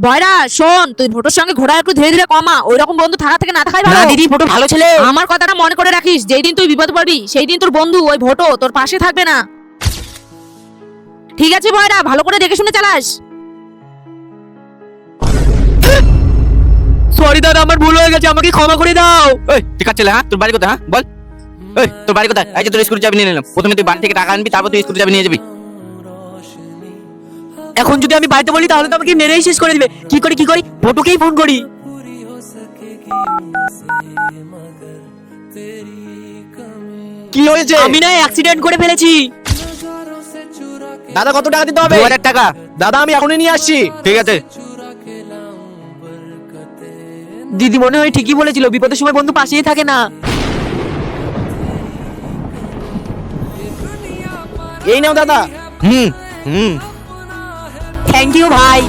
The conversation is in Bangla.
বয়রা শোন, তুই ভোটোর সঙ্গে ঘোরা একটু ধীরে ধীরে কমা। ওই রকম বন্ধু থাকা থেকে না থাকাই ভালো। না দিদি, ভোটো ভালো ছেলে। আমার কথাটা মনে করে রাখিস, যেই দিন তুই বিপদ পড়বি সেই দিন তোর বন্ধু ওই ভোটো তোর পাশে থাকবে না। ঠিক আছে বয়রা, ভালো করে দেখে শুনে চালাস। সরি দাদা, আমার ভুল হয়ে গেছে, আমাকে ক্ষমা করে দাও। এই ঠিক আছে, হ্যাঁ তোর বাড়ি কোথায়? হ্যাঁ বল। এই তোর বাড়ি কোথায়? এই যে তোর স্কুল চাবি নিয়ে নিলাম। প্রথমে তুই বাড়ি থেকে টাকা আনবি, তারপর তুই স্কুল চাবি নিয়ে যাবি। এখন যদি আমি বাড়িতে বলি তাহলে তো আমাকে মেরেই শেষ করে দিবে। কি করি ভোটুকেই ফোন করি। কি হয়েছে? আমি না অ্যাক্সিডেন্ট করে ফেলেছি। দাদা কত টাকা দিতে হবে? 2000 টাকা। দাদা আমি এখনই নিয়ে আসছি। ঠিক আছে। দিদি মনে হয় ঠিকই বলেছিল, বিপদের সময় বন্ধু পাশেই থাকে না। এই নাও দাদা। হুম হুম। থ্যাংক ইউ ভাই।